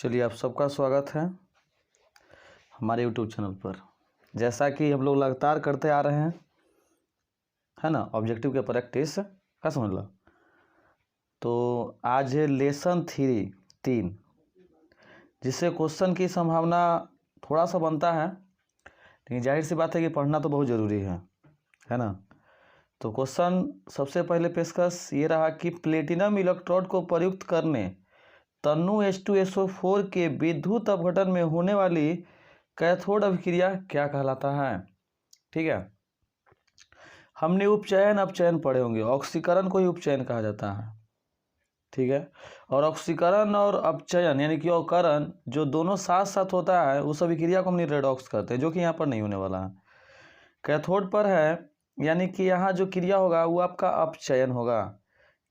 चलिए, आप सबका स्वागत है हमारे YouTube चैनल पर। जैसा कि हम लोग लगातार करते आ रहे हैं, है ना, ऑब्जेक्टिव के प्रैक्टिस का समझ लो। तो आज है लेसन 3, जिससे क्वेश्चन की संभावना थोड़ा सा बनता है, लेकिन जाहिर सी बात है कि पढ़ना तो बहुत ज़रूरी है ना। तो क्वेश्चन सबसे पहले पेशकश ये रहा कि प्लेटिनम इलेक्ट्रोड को प्रयुक्त करने तनु H2SO4 के विद्युत अपघटन में होने वाली कैथोड अभिक्रिया क्या कहलाता है। ठीक है, हमने उपचयन अपचयन पढ़े होंगे। ऑक्सीकरण को ही उपचयन कहा जाता है, ठीक है। और ऑक्सीकरण और अपचयन यानी कि अवकरण जो दोनों साथ साथ होता है, उस अभिक्रिया को हम रेडॉक्स कहते हैं, जो कि यहाँ पर नहीं होने वाला है। कैथोड पर है, यानी कि यहाँ जो क्रिया होगा वो आपका अपचयन होगा।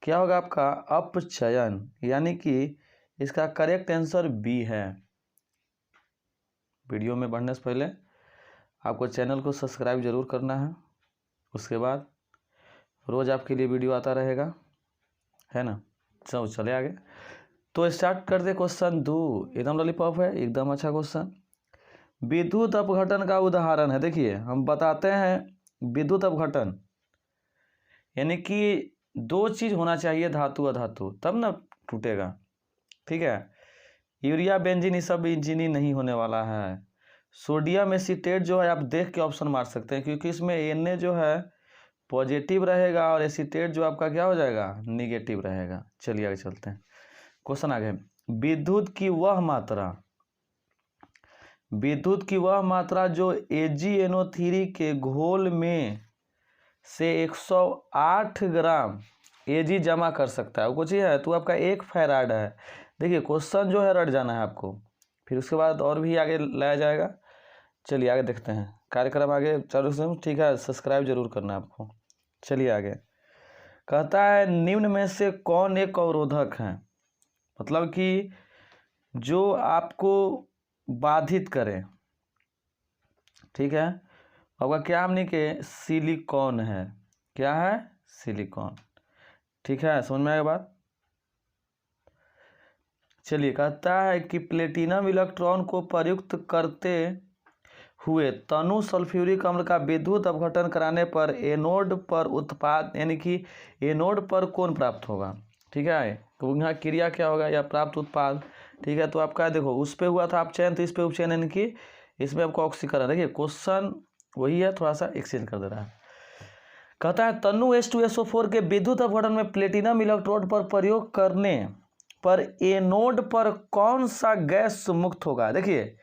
क्या होगा? आपका अपचयन, यानी कि इसका करेक्ट आंसर बी है। वीडियो में बढ़ने से पहले आपको चैनल को सब्सक्राइब जरूर करना है। उसके बाद रोज़ आपके लिए वीडियो आता रहेगा, है ना। चले आगे। तो स्टार्ट कर दे क्वेश्चन 2। एकदम लॉलीपॉप है, एकदम अच्छा क्वेश्चन। विद्युत अपघटन का उदाहरण है। देखिए, हम बताते हैं विद्युत अपघटन यानी कि दो चीज़ होना चाहिए, धातु अधातु, तब ना टूटेगा। ठीक है, यूरिया बेंजीन ये सब इंजीनी नहीं होने वाला है। सोडियम एसीटेट जो है, आप देख के ऑप्शन मार सकते हैं, क्योंकि इसमें Na जो है पॉजिटिव रहेगा और एसीटेट जो आपका क्या हो जाएगा, निगेटिव रहेगा। चलिए आगे चलते हैं, क्वेश्चन आगे। विद्युत की वह मात्रा जो AgNO3 के घोल में से 108 ग्राम Ag जमा कर सकता है, वो कुछ ही है, तो आपका 1 फैराड है। देखिए, क्वेश्चन जो है रट जाना है आपको, फिर उसके बाद और भी आगे लाया जाएगा। चलिए आगे देखते हैं, कार्यक्रम आगे चालू से, ठीक है, सब्सक्राइब जरूर करना है आपको। चलिए आगे, कहता है निम्न में से कौन एक अवरोधक है, मतलब कि जो आपको बाधित करे। ठीक है, आपका क्या हमने के सिलिकॉन है। क्या है? सिलिकॉन। ठीक है, समझ में आएगा बात। चलिए, कहता है कि प्लेटिनम इलेक्ट्रॉन को प्रयुक्त करते हुए तनु सल्फ्यूरिक अम्ल का विद्युत अपघटन कराने पर एनोड पर उत्पाद यानी कि एनोड पर कौन प्राप्त होगा। ठीक है, तो यहाँ क्रिया क्या होगा या प्राप्त उत्पाद। ठीक है, तो आपका देखो, उस पर हुआ था अपचयन, तो इस पर उपचयन, यानी कि इसमें आपको ऑक्सीकरण। देखिए, क्वेश्चन वही है, थोड़ा सा एक्सचेंज कर दे रहा है। कहता है तनु H2SO4 के विद्युत अपघटन में प्लेटिनम इलेक्ट्रोड पर प्रयोग करने पर एनोड पर कौन सा गैस मुक्त होगा। देखिए,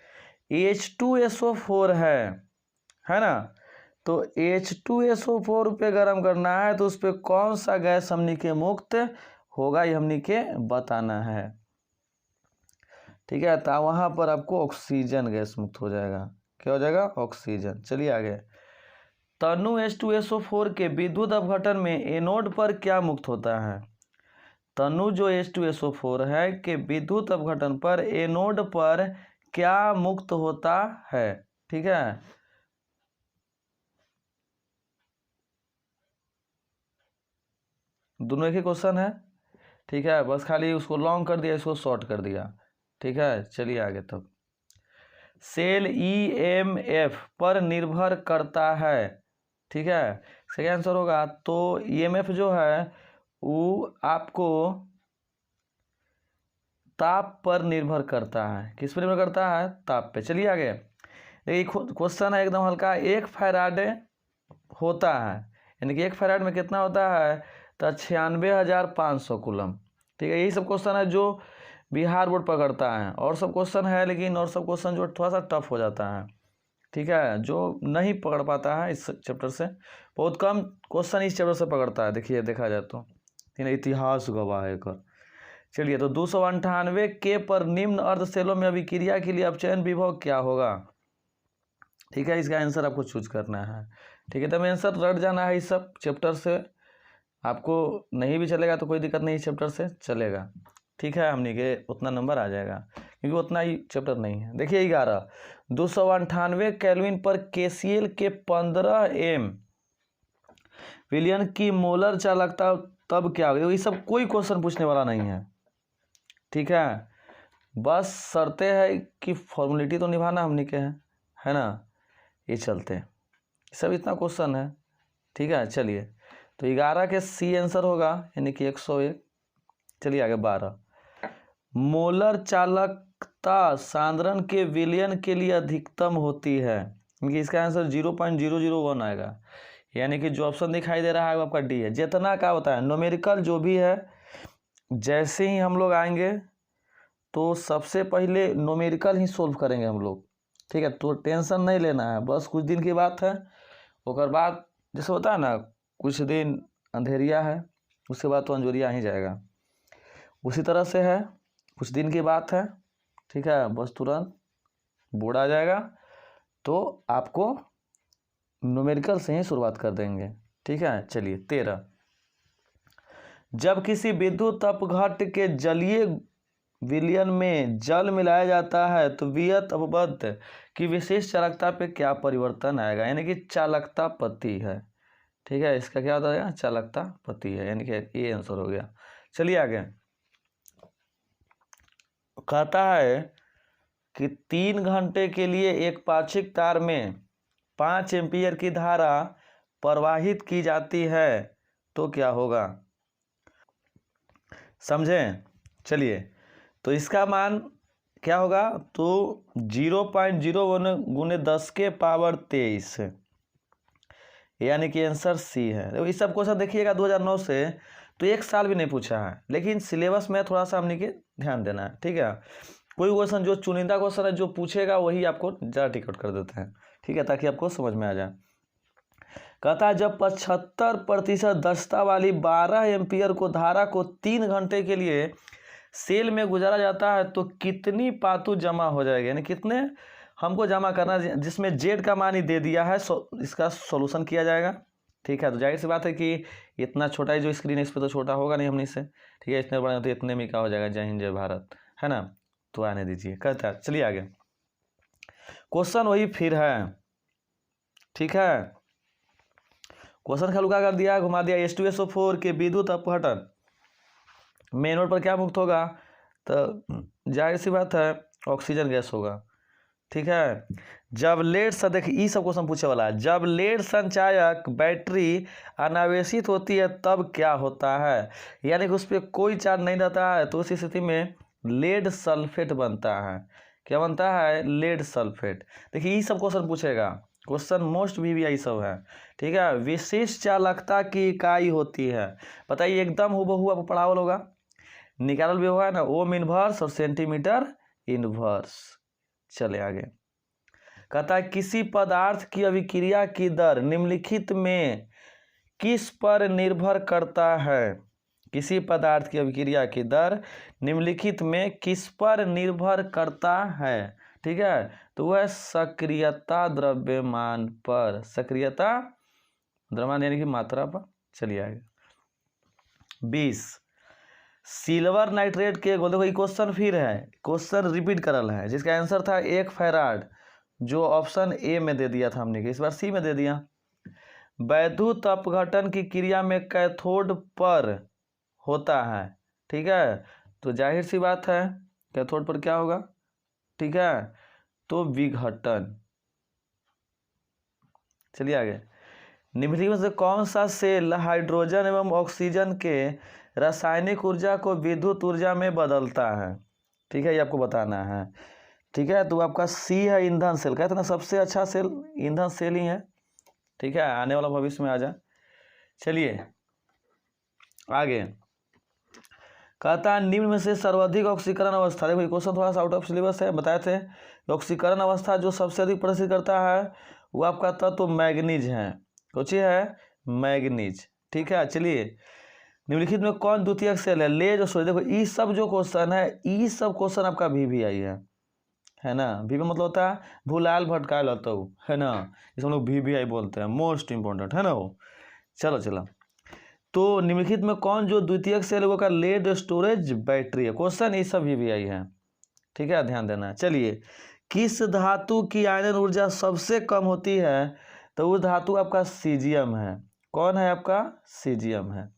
H2SO4 है ना, तो H2SO4 पे गर्म करना है, तो उस पर कौन सा गैस हमनी के मुक्त होगा, ये हमनी के बताना है। ठीक है, तो वहां पर आपको ऑक्सीजन गैस मुक्त हो जाएगा। क्या हो जाएगा? ऑक्सीजन। चलिए आगे, तनु H2SO4 के विद्युत अपघटन में एनोड पर क्या मुक्त होता है। तनु जो H2SO4 है के विद्युत अपघटन पर एनोड पर क्या मुक्त होता है। ठीक है, दोनों एक ही क्वेश्चन है। ठीक है, बस खाली उसको लॉन्ग कर दिया, इसको शॉर्ट कर दिया। ठीक है, चलिए आगे। तब सेल EMF पर निर्भर करता है। ठीक है, सही आंसर होगा। तो EMF जो है वो आपको ताप पर निर्भर करता है। किस पर निर्भर करता है? ताप पे। चलिए आगे, देखिए क्वेश्चन है एकदम हल्का। 1 फैराड होता है, यानी कि 1 फैराड में कितना होता है, तो 96,500 कूलम। ठीक है, यही सब क्वेश्चन है जो बिहार बोर्ड पकड़ता है। और सब क्वेश्चन है, लेकिन और सब क्वेश्चन जो थोड़ा सा टफ हो जाता है। ठीक है, जो नहीं पकड़ पाता है इस चैप्टर से, बहुत कम क्वेश्चन इस चैप्टर से पकड़ता है। देखिए, देखा जाए तो इतिहास गवाह है कर। चलिए, तो 298 के पर निम्न अर्धसेलों में अभिक्रिया के लिए अपचयन विभव क्या होगा। ठीक है, इसका आंसर आपको चूज करना है। ठीक है, तो आंसर रट जाना है इस सब चैप्टर से। आपको नहीं भी चलेगा तो कोई दिक्कत नहीं, इस चैप्टर से चलेगा। ठीक है, हमने के उतना नंबर आ जाएगा, क्योंकि उतना ही चैप्टर नहीं है। देखिए 11, 298 केल्विन पर KCl के 15 M विलियन की मोलर चालकता तब क्या होगी। ये सब कोई क्वेश्चन पूछने वाला नहीं है। ठीक है, बस शर्तें है कि फॉर्मेलिटी तो निभाना हमने के है ना, ये चलते हैं सब, इतना क्वेश्चन है। ठीक है, चलिए तो 11 के सी आंसर होगा, यानी कि 101। चलिए आगे 12, मोलर चालकता सांद्रण के विलयन के लिए अधिकतम होती है, क्योंकि इसका आंसर 0.001 आएगा, यानी कि जो ऑप्शन दिखाई दे रहा है वो आपका डी है। जितना का होता है न्यूमेरिकल जो भी है, जैसे ही हम लोग आएंगे तो सबसे पहले न्यूमेरिकल ही सोल्व करेंगे हम लोग। ठीक है, तो टेंशन नहीं लेना है, बस कुछ दिन की बात है। उसके बाद जैसे होता है ना, कुछ दिन अंधेरिया है, उसके बाद तो अंजोरिया ही जाएगा, उसी तरह से है, कुछ दिन की बात है। ठीक है, बस तुरंत बोर्ड आ जाएगा, तो आपको न्यूमेरिकल से ही शुरुआत कर देंगे। ठीक है, चलिए 13, जब किसी विद्युत अपघट्ट के जलीय विलयन में जल मिलाया जाता है तो विद्युत अपबद्ध की विशेष चालकता पे क्या परिवर्तन आएगा, यानी कि चालकता पति है। ठीक है, इसका क्या होता है, चालकता पति है, यानी कि ये आंसर हो गया। चलिए आगे, कहता है कि 3 घंटे के लिए एक पाक्षिक तार में 5 एम्पीयर की धारा प्रवाहित की जाती है तो क्या होगा, समझें। चलिए, तो इसका मान क्या होगा, तो 0.01 गुने 10 के पावर 23, यानी कि आंसर सी है। तो ये सब क्वेश्चन देखिएगा 2009 से, तो एक साल भी नहीं पूछा है, लेकिन सिलेबस में थोड़ा सा हमने के ध्यान देना है। ठीक है, कोई क्वेश्चन जो चुनिंदा क्वेश्चन है जो पूछेगा वही आपको ज़्यादा टिकट कर देते हैं। ठीक है, ताकि आपको समझ में आ जाए। कहता है जब 75% दक्षता वाली 12 एम्पीयर को धारा को 3 घंटे के लिए सेल में गुजारा जाता है तो कितनी पातू जमा हो जाएगी, यानी कितने हमको जमा करना, जिसमें जेड का मान ही दे दिया है, इसका सॉल्यूशन किया जाएगा। ठीक है, तो जाहिर सी बात है कि इतना छोटा ही जो स्क्रीन है इस पर तो छोटा होगा नहीं हमने से। ठीक है, इतने बड़े तो इतने में क्या हो जाएगा, जय हिंद जय भारत, है ना। तो आने दीजिए, कहता है चलिए आगे, क्वेश्चन वही फिर है। ठीक है, क्वेश्चन हल्का कर दिया, घुमा दिया। H2SO4 के विद्युत अपघटन मेन रोड पर क्या मुक्त होगा, तो जाहिर सी बात है ऑक्सीजन गैस होगा। ठीक है, जब लेड देखिए, ये सब क्वेश्चन पूछे वाला है, जब लेड संचायक बैटरी अनावेशित होती है तब क्या होता है, यानी कि उस पर कोई चार्ज नहीं रहता है, तो उस स्थिति में लेड सल्फेट बनता है। क्या बनता है, लेड सल्फेट। देखिए ये सब क्वेश्चन पूछेगा, क्वेश्चन मोस्ट VVI सब है। ठीक है, विशिष्ट चालकता की इकाई होती है, बताइए एकदम हूबहू आपको पढ़ावल होगा, निकालल भी होगा ना, ओम इनवर्स और सेंटीमीटर इनवर्स। चले आगे, कहता है किसी पदार्थ की अभिक्रिया की दर निम्नलिखित में किस पर निर्भर करता है, किसी पदार्थ की अभिक्रिया की दर निम्नलिखित में किस पर निर्भर करता है। ठीक है, तो वह सक्रियता द्रव्यमान पर, सक्रियता द्रव्यमान यानी कि मात्रा पर। चलिए आगे, 20, सिल्वर नाइट्रेट के देखो ये क्वेश्चन फिर है, क्वेश्चन रिपीट करल है, जिसका आंसर था 1 फैराड, जो ऑप्शन ए में दे दिया था हमने, इस बार सी में दे दिया। वैद्युत अपघटन की क्रिया में कैथोड पर होता है। ठीक है, तो जाहिर सी बात है कैथोड पर क्या होगा, ठीक है, तो विघटन। चलिए आगे, निम्नलिखित में से कौन सा सेल हाइड्रोजन एवं ऑक्सीजन के रासायनिक ऊर्जा को विद्युत ऊर्जा में बदलता है। ठीक है, ये आपको बताना है। ठीक है, तो आपका सी है ईंधन सेल, कहते ना सबसे अच्छा सेल ईंधन सेल ही है। ठीक है, आने वाला भविष्य में आ जाए। चलिए आगे, कहता है निम्न में से सर्वाधिक ऑक्सीकरण अवस्था, देखो ये क्वेश्चन थोड़ा सा आउट ऑफ सिलेबस है, बताए थे ऑक्सीकरण अवस्था जो सबसे अधिक प्रदर्शित करता है वो आपका तत्व मैग्नीज है, कुछ है मैग्नीज। ठीक है, चलिए निम्नलिखित में कौन द्वितीयक सेल है, लेज और सोज। देखो ये सब जो क्वेश्चन है, ये सब क्वेश्चन आपका VVI है ना। VVI मतलब होता है भूलाल भटकायल होता है ना, इसे हम लोग VVI बोलते हैं, मोस्ट इंपॉर्टेंट है ना वो। चलो, तो निम्नलिखित में कौन जो द्वितीयक सेल है वो का लेड स्टोरेज बैटरी है, क्वेश्चन ये सब VVI है। ठीक है, ध्यान देना। चलिए, किस धातु की आयनन ऊर्जा सबसे कम होती है, तो वो धातु आपका सीजियम है। कौन है आपका, सीजियम है।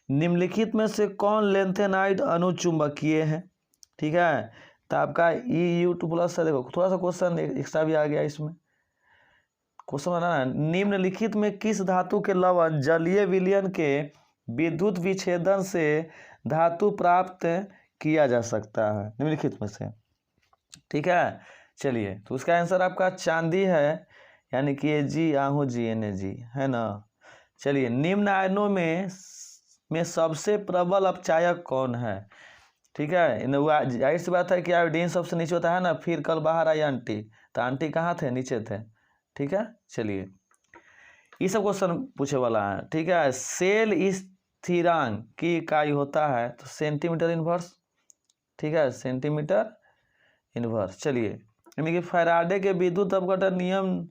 निम्नलिखित में से कौन लेंथेनाइड अनुचुंबकीय है। ठीक है, तो आपका EU2+ है। देखो थोड़ा सा क्वेश्चन एक्स्ट्रा भी आ गया इसमें। क्वेश्चन बनाना, निम्नलिखित में किस धातु के लवण जलीय विलयन के विद्युत विच्छेदन से धातु प्राप्त किया जा सकता है, निम्नलिखित में से। ठीक है, चलिए तो उसका आंसर आपका चांदी है, यानी कि Ag आहू Ag है ना। चलिए, निम्न आयनों में सबसे प्रबल अपचायक कौन है? ठीक है, जाहिर सी बात है कि आयोडीन सबसे नीचे होता है ना, फिर कल बाहर आई आंटी, तो आंटी कहाँ थे? नीचे थे। ठीक है, चलिए ये सब क्वेश्चन पूछे वाला है। ठीक है, सेल स्थिरांक की इकाई होता है तो सेंटीमीटर इनवर्स। ठीक है, सेंटीमीटर इनवर्स। चलिए, यानी कि फैराडे के विद्युत अपघटन नियम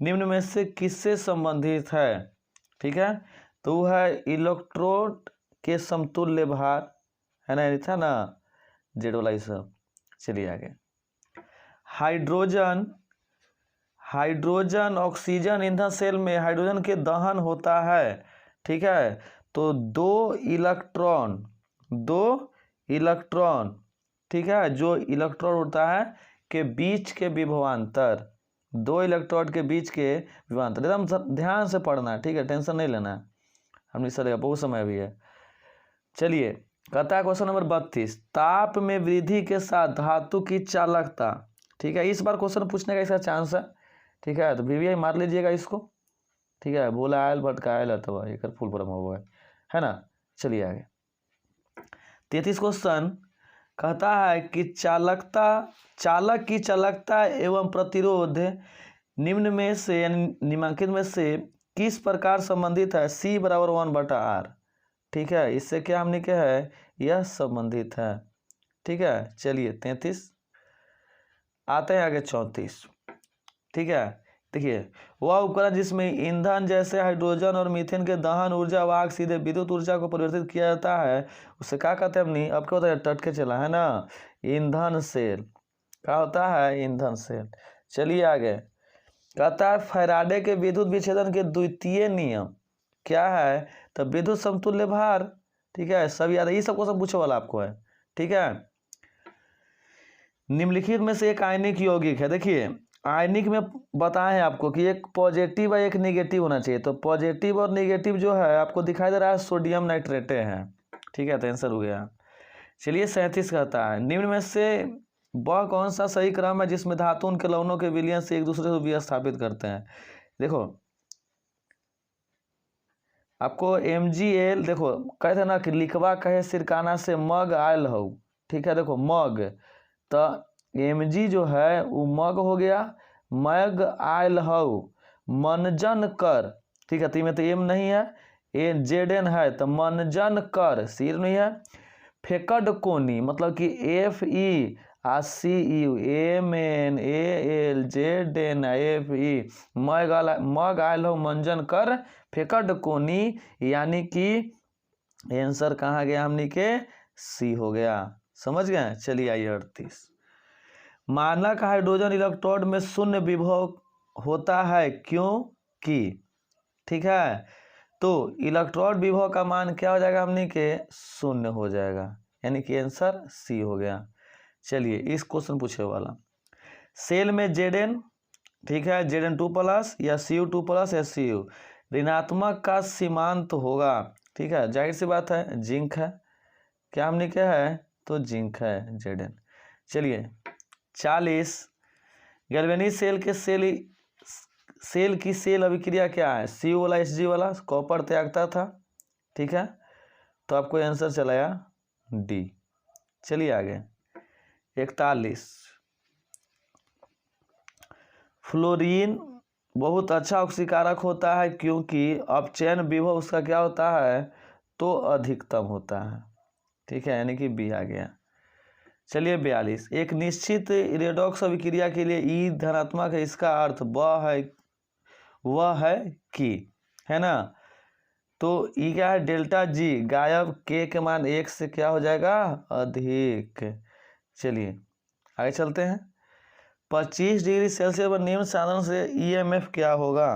निम्न में से किससे संबंधित है? ठीक है, तो वो है इलेक्ट्रोड के समतुल्य भार, है ना, ये था ना जेड वाला ये सब। चलिए आगे, हाइड्रोजन ऑक्सीजन ईंधन सेल में हाइड्रोजन के दहन होता है। ठीक है, तो दो इलेक्ट्रॉन ठीक है, जो इलेक्ट्रॉन होता है के बीच के विभवांतर, दो इलेक्ट्रोड के बीच के विभवांतर, एकदम ध्यान से पढ़ना। ठीक है, टेंशन नहीं लेना, हमने चलेगा, बहुत समय भी है। चलिए, कहता है क्वेश्चन नंबर 32, ताप में वृद्धि के साथ धातु की चालकता। ठीक है, इस बार क्वेश्चन पूछने का इसका चांस है। ठीक है, तो VVI मार लीजिएगा इसको। ठीक है, बोला आयल भटकायल अथवा एक फुल फॉर्म हुआ है ना। चलिए आगे, 33 क्वेश्चन कहता है कि चालक की चालकता एवं प्रतिरोध निम्न में से यानी निम्नलिखित में से किस प्रकार संबंधित है? C = 1/R। ठीक है, इससे क्या हमने क्या है, यह संबंधित है। ठीक है, चलिए 33 आते हैं आगे 34। ठीक है, देखिए, वह उपकरण जिसमें ईंधन जैसे हाइड्रोजन और मीथेन के दहन ऊर्जा वाहक सीधे विद्युत ऊर्जा को परिवर्तित किया जाता है, उसे क्या कहते हैं? अपनी अब क्या होता है, टटके चला है ना, ईंधन सेल। क्या होता है? ईंधन सेल। चलिए आगे, कहता है फैराडे के विद्युत विच्छेदन के द्वितीय नियम क्या है? तो विद्युत समतुल्य भार। ठीक है, सब याद है, ये सब क्वेश्चन पूछे वाला आपको है। ठीक है, निम्नलिखित में से एक आयनिक यौगिक है। देखिए, आयनिक में बताएं आपको कि एक पॉजिटिव और एक निगेटिव होना चाहिए, तो पॉजिटिव और निगेटिव जो है आपको दिखाई दे रहा है सोडियम नाइट्रेटे है। ठीक है, तो आंसर हो गया। चलिए 37 कहता है, निम्न में से वह कौन सा सही क्रम है जिसमें धातु उनके लवणों के विलयन से एक दूसरे को विस्थापित करते हैं? देखो आपको MgL, देखो कहते हैं ना कि लिखवा कहे सिरकाना से मग आयल हो। ठीक है, देखो मग, तो Mg जो है वो मग हो गया, मग आयल हो, मनजन कर। ठीक है, तो में तो एम नहीं है, Zn है, तो मनजन कर, सिर नहीं है। फेकड कोनी मतलब कि Fe आ Cu MnAl Zn Fe, मग आयल हो मंजन कर फेकड कोनी, यानी कि आंसर कहाँ गया हमने के? C हो गया। समझ गए? चलिए आइए 38, मानक हाइड्रोजन इलेक्ट्रोड में शून्य विभव होता है क्योंकि। ठीक है, तो इलेक्ट्रोड विभव का मान क्या हो जाएगा हमने के? शून्य हो जाएगा, यानी कि आंसर C हो गया। चलिए, इस क्वेश्चन पूछे वाला, सेल में Zn, ठीक है, Zn2+ या Cu2+ या Cu ऋणात्मक का सीमांत होगा। ठीक है, जाहिर सी बात है जिंक है, क्या हमने क्या है? तो जिंक है Zn। चलिए 40, गैल्वेनिक सेल के सेल की सेल अभिक्रिया क्या है? Cu वाला Hg वाला कॉपर त्यागता था। ठीक है, तो आपको आंसर चलाया D। चलिए आगे 41, फ्लोरीन बहुत अच्छा ऑक्सीकारक होता है क्योंकि अपचयन विभव उसका क्या होता है? तो अधिकतम होता है। ठीक है, यानी कि B आ गया। चलिए 42, एक निश्चित रेडॉक्स अभिक्रिया के लिए E धनात्मक है, इसका अर्थ वह है कि, है ना, तो E क्या है? ΔG गायब, K के मान 1 से क्या हो जाएगा? अधिक। चलिए आगे चलते हैं, 25 डिग्री सेल्सियस पर निम्न साधन से EMF क्या होगा?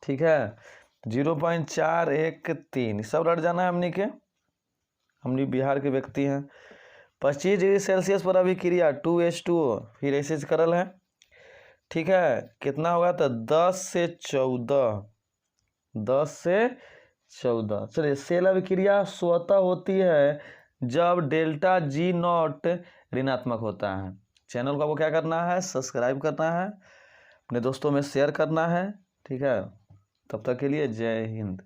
ठीक है, 0.413, सब रट जाना है हमने के, हमने बिहार के व्यक्ति हैं। 25 डिग्री सेल्सियस पर अभिक्रिया 2H2O फिर ऐसे करल है, ठीक है। कितना होगा तो 10 से 14। चलिए, सेल अभिक्रिया स्वतः होती है जब डेल्टा G नॉट ऋणात्मक होता है। चैनल को आपको क्या करना है, सब्सक्राइब करना है, अपने दोस्तों में शेयर करना है, ठीक है। तब तक के लिए जय हिंद।